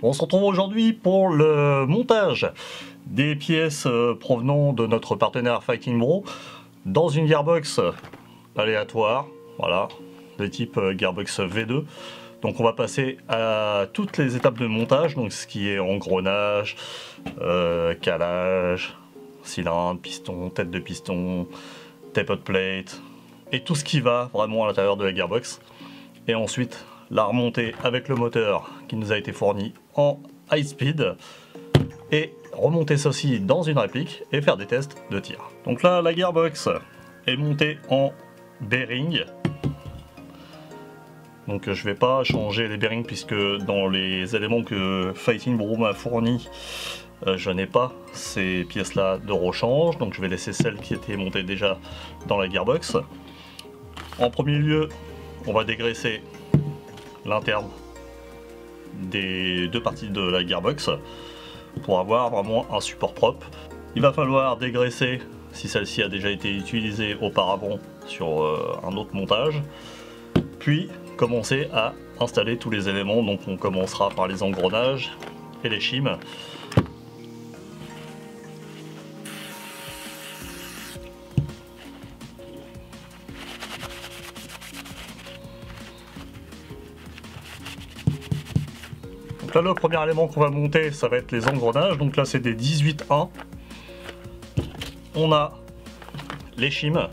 On se retrouve aujourd'hui pour le montage des pièces provenant de notre partenaire Fighting Bro dans une gearbox aléatoire, voilà, de type gearbox V2. Donc on va passer à toutes les étapes de montage, donc ce qui est engrenage, calage, cylindre, piston, tête de piston, tapered plate et tout ce qui va vraiment à l'intérieur de la gearbox. Et ensuite la remontée avec le moteur qui nous a été fourni en high speed et remonter ceci dans une réplique et faire des tests de tir. Donc là la gearbox est montée en bearing. Donc je vais pas changer les bearings puisque dans les éléments que Fighting Bro m'a fourni, je n'ai pas ces pièces là de rechange, donc je vais laisser celles qui étaient montées déjà dans la gearbox. En premier lieu, on va dégraisser l'interne des deux parties de la gearbox pour avoir vraiment un support propre. Il va falloir dégraisser si celle-ci a déjà été utilisée auparavant sur un autre montage, puis commencer à installer tous les éléments. Donc on commencera par les engrenages et les shims. Donc là le premier élément qu'on va monter, ça va être les engrenages. Donc là c'est des 18-1. On a les shims,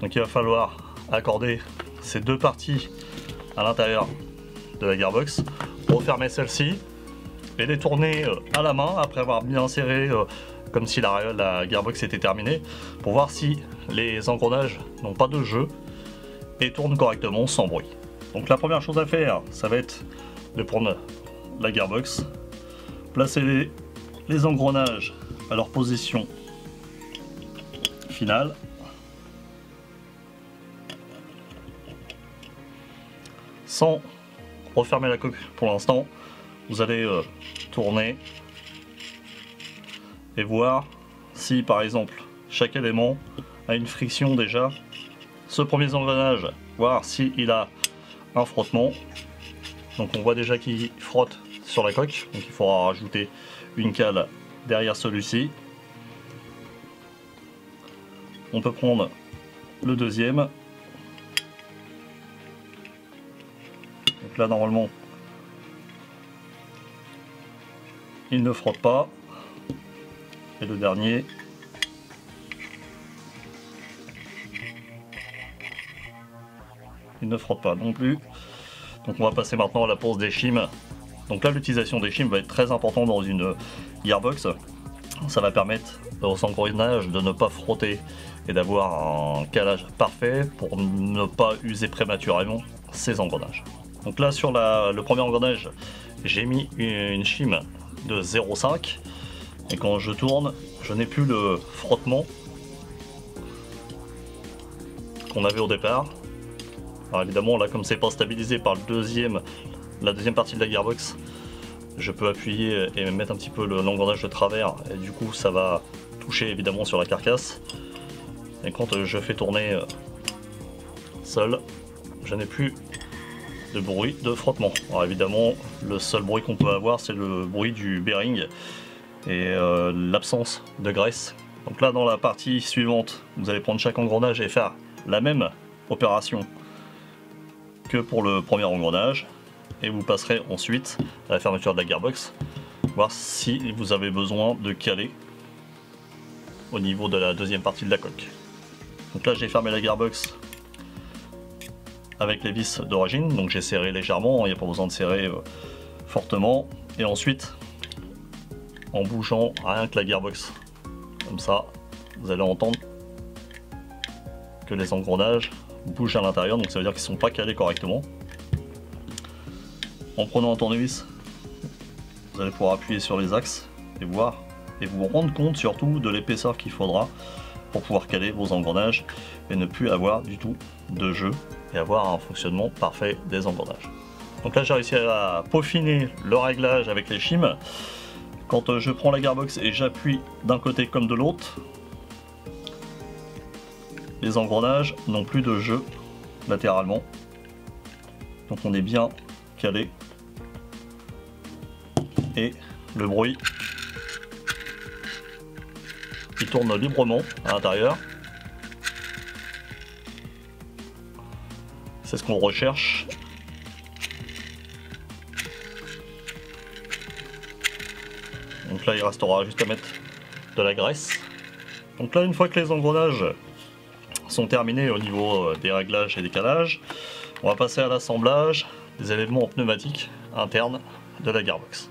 donc il va falloir accorder ces deux parties à l'intérieur de la gearbox, refermer celle-ci et les tourner à la main après avoir bien serré comme si la gearbox était terminée, pour voir si les engrenages n'ont pas de jeu et tournent correctement sans bruit. Donc la première chose à faire, ça va être de prendre la gearbox, placer les engrenages à leur position finale, sans refermer la coque pour l'instant. Vous allez tourner et voir si par exemple chaque élément a une friction déjà. Ce premier engrenage, voir s'il a un frottement. Donc on voit déjà qu'il frotte sur la coque, donc il faudra rajouter une cale derrière celui-ci. On peut prendre le deuxième. Donc là normalement il ne frotte pas. Et le dernier, il ne frotte pas non plus. Donc on va passer maintenant à la pose des shims. Donc là l'utilisation des shims va être très importante dans une gearbox. Ça va permettre aux engrenages de ne pas frotter et d'avoir un calage parfait pour ne pas user prématurément ces engrenages. Donc là sur le premier engrenage, j'ai mis une shim de 0,5 et quand je tourne, je n'ai plus le frottement qu'on avait au départ. Alors évidemment là, comme c'est pas stabilisé par la deuxième partie de la gearbox, je peux appuyer et mettre un petit peu l'engrenage de travers et du coup ça va toucher évidemment sur la carcasse. Et quand je fais tourner seul, je n'ai plus de bruit de frottement. Alors évidemment le seul bruit qu'on peut avoir, c'est le bruit du bearing et l'absence de graisse. Donc là dans la partie suivante, vous allez prendre chaque engrenage et faire la même opération que pour le premier engrenage, et vous passerez ensuite à la fermeture de la gearbox, voir si vous avez besoin de caler au niveau de la deuxième partie de la coque. Donc là j'ai fermé la gearbox avec les vis d'origine, donc j'ai serré légèrement, il n'y a pas besoin de serrer fortement, et ensuite en bougeant rien que la gearbox comme ça, vous allez entendre que les engrenages bougent à l'intérieur, donc ça veut dire qu'ils ne sont pas calés correctement. En prenant un tournevis, vous allez pouvoir appuyer sur les axes et voir et vous rendre compte surtout de l'épaisseur qu'il faudra pour pouvoir caler vos engrenages et ne plus avoir du tout de jeu et avoir un fonctionnement parfait des engrenages. Donc là j'ai réussi à peaufiner le réglage avec les shims. Quand je prends la gearbox et j'appuie d'un côté comme de l'autre, les engrenages n'ont plus de jeu latéralement. Donc on est bien calé. et le bruit qui tourne librement à l'intérieur. C'est ce qu'on recherche. Donc là il restera juste à mettre de la graisse. Donc là une fois que les engrenages sont terminés au niveau des réglages et des calages, on va passer à l'assemblage des éléments pneumatiques internes de la gearbox.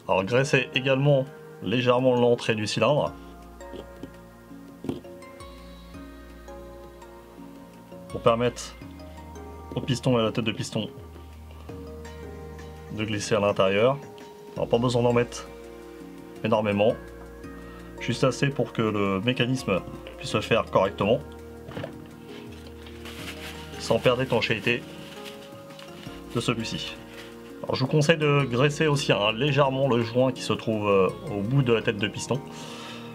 Alors graissez également légèrement l'entrée du cylindre pour permettre au piston et à la tête de piston de glisser à l'intérieur. Alors pas besoin d'en mettre énormément, juste assez pour que le mécanisme puisse se faire correctement sans perdre l'étanchéité de celui-ci. Alors je vous conseille de graisser aussi légèrement le joint qui se trouve au bout de la tête de piston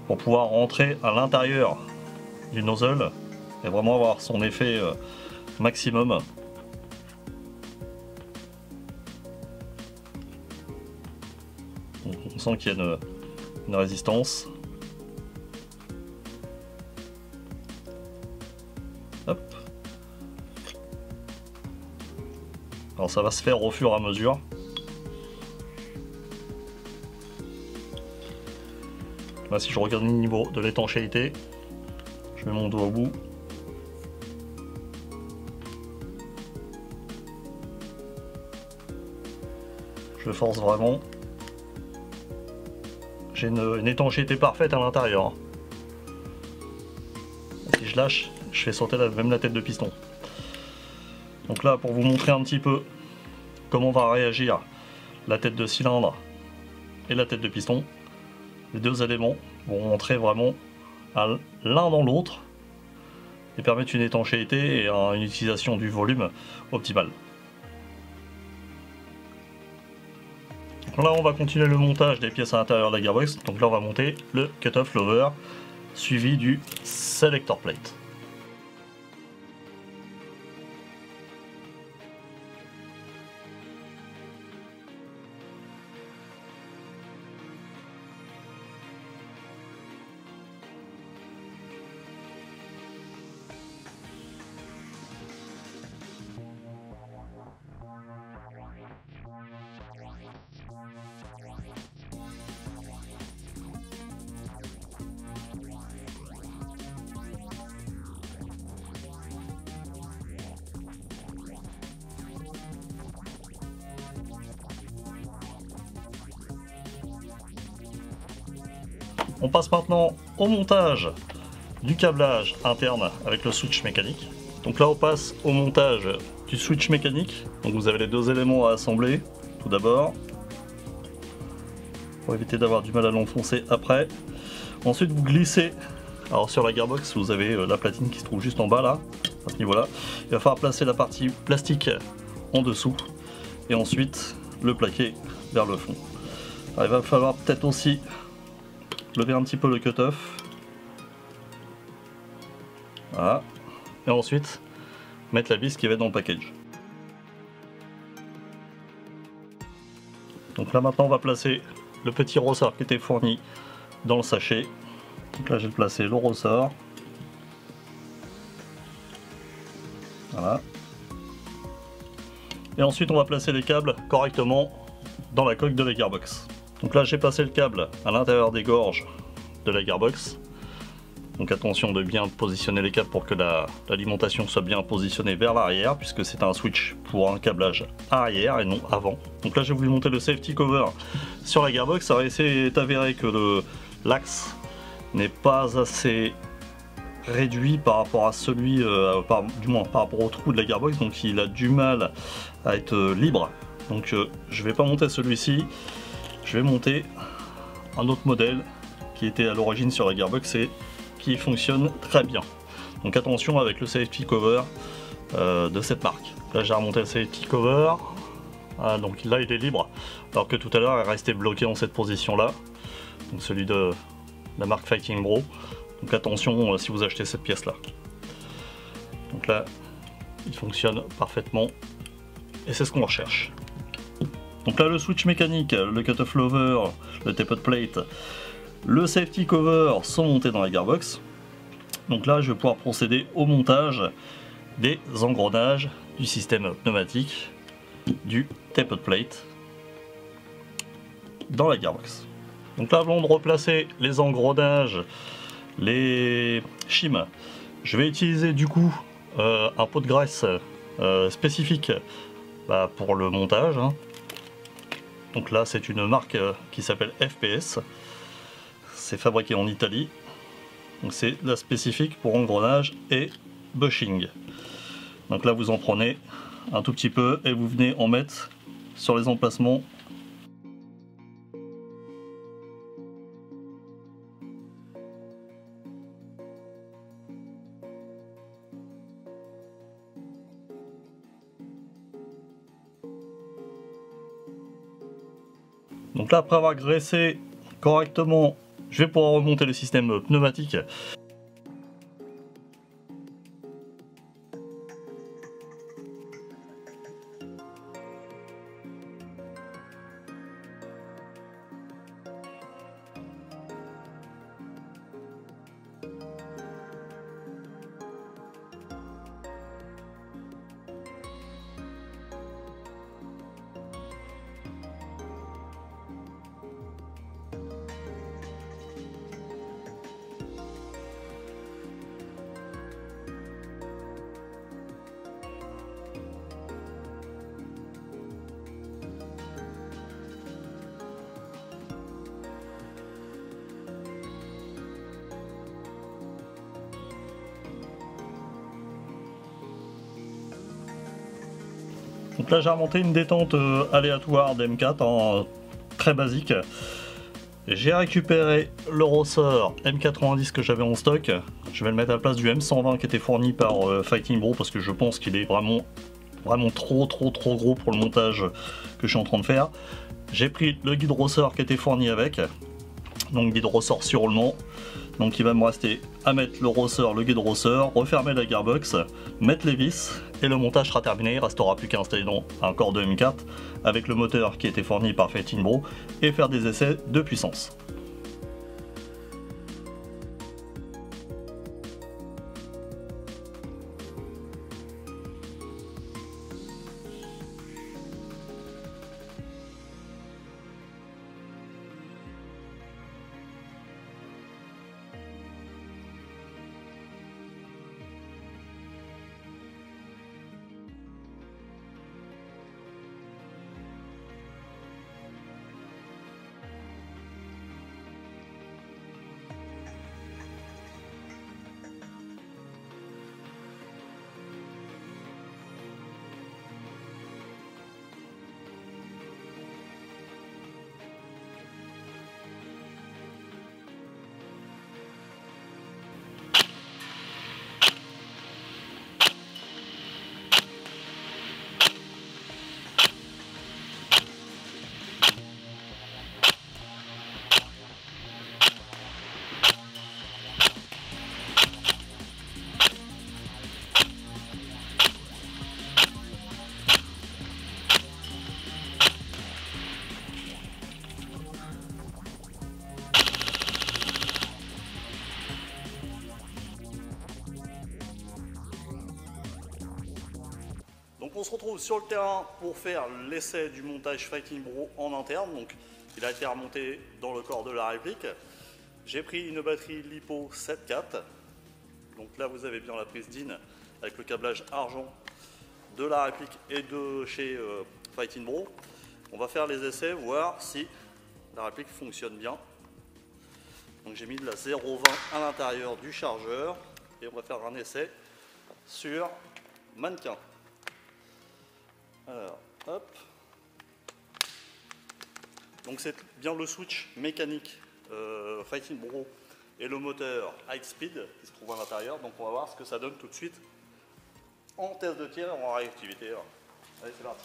pour pouvoir rentrer à l'intérieur du nozzle et vraiment avoir son effet maximum. Donc, on sent qu'il y a une résistance. Hop. Alors ça va se faire au fur et à mesure. Là si je regarde le niveau de l'étanchéité, je mets mon doigt au bout. Je force vraiment. J'ai une étanchéité parfaite à l'intérieur. Si je lâche, je fais sauter même la tête de piston. Donc là, pour vous montrer un petit peu comment va réagir la tête de cylindre et la tête de piston, les deux éléments vont rentrer vraiment l'un dans l'autre et permettre une étanchéité et une utilisation du volume optimale. Donc là, on va continuer le montage des pièces à l'intérieur de la gearbox. Donc là, on va monter le cut-off lever suivi du selector plate. On passe maintenant au montage du câblage interne avec le switch mécanique. Donc là on passe au montage du switch mécanique. Donc vous avez les deux éléments à assembler tout d'abord pour éviter d'avoir du mal à l'enfoncer après. Ensuite vous glissez. Alors sur la gearbox vous avez la platine qui se trouve juste en bas là, à ce niveau là. Il va falloir placer la partie plastique en dessous et ensuite le plaquer vers le fond. Alors, il va falloir peut-être aussi lever un petit peu le cut-off. Voilà. Et ensuite, mettre la vis qui va être dans le package. Donc là maintenant on va placer le petit ressort qui était fourni dans le sachet. Donc là j'ai placé le ressort. Voilà. Et ensuite on va placer les câbles correctement dans la coque de la gearbox. Donc là j'ai passé le câble à l'intérieur des gorges de la gearbox. Donc attention de bien positionner les câbles pour que l'alimentation soit bien positionnée vers l'arrière, puisque c'est un switch pour un câblage arrière et non avant. Donc là j'ai voulu monter le safety cover sur la gearbox. Alors il s'est avéré que l'axe n'est pas assez réduit par rapport à celui, du moins par rapport au trou de la gearbox, donc il a du mal à être libre. Donc je vais pas monter celui-ci, je vais monter un autre modèle qui était à l'origine sur la gearbox et qui fonctionne très bien. Donc attention avec le safety cover de cette marque. Là j'ai remonté le safety cover, donc là il est libre, alors que tout à l'heure il restait bloqué en cette position là, donc celui de la marque Fighting Bro. Donc attention si vous achetez cette pièce là. Donc là il fonctionne parfaitement et c'est ce qu'on recherche. Donc là le switch mécanique, le cut-off lever, le tapered plate, le safety cover sont montés dans la gearbox. Donc là je vais pouvoir procéder au montage des engrenages du système pneumatique du tapered plate dans la gearbox. Donc là avant de replacer les engrenages, les shims, je vais utiliser du coup un pot de graisse spécifique pour le montage. Donc là c'est une marque qui s'appelle FPS. C'est fabriqué en Italie, donc c'est la spécifique pour engrenage et bushing. Donc là vous en prenez un tout petit peu et vous venez en mettre sur les emplacements. Donc là après avoir graissé correctement, je vais pouvoir remonter le système pneumatique. Donc là j'ai remonté une détente aléatoire d'M4 très basique. J'ai récupéré le ressort M90 que j'avais en stock. Je vais le mettre à la place du M120 qui était fourni par Fighting Bro parce que je pense qu'il est vraiment trop gros pour le montage que je suis en train de faire. J'ai pris le guide ressort qui était fourni avec, donc guide ressort sur roulement. Donc il va me rester à mettre le ressort, le guide ressort, refermer la gearbox, mettre les vis et le montage sera terminé. Il ne restera plus qu'à installer dans un corps de M4 avec le moteur qui a été fourni par Fighting Bro et faire des essais de puissance. Donc on se retrouve sur le terrain pour faire l'essai du montage Fighting Bro en interne. Donc il a été remonté dans le corps de la réplique. J'ai pris une batterie LiPo 7.4. Donc là vous avez bien la prise DIN avec le câblage argent de la réplique et de chez Fighting Bro. On va faire les essais, voir si la réplique fonctionne bien. Donc j'ai mis de la 0,20 à l'intérieur du chargeur et on va faire un essai sur mannequin. Alors, hop. Donc c'est bien le switch mécanique Fighting Bro et le moteur High Speed qui se trouve à l'intérieur. Donc on va voir ce que ça donne tout de suite en test de tir et en réactivité. Allez, c'est parti.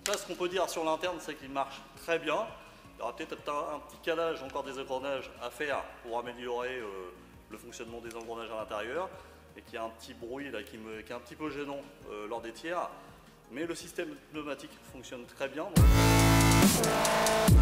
Là, ce qu'on peut dire sur l'interne, c'est qu'il marche très bien. Il y aura peut-être un petit calage, encore des engrenages à faire pour améliorer le fonctionnement des engrenages à l'intérieur et qu'il y a un petit bruit là, qui est un petit peu gênant lors des tirs. Mais le système pneumatique fonctionne très bien. Donc...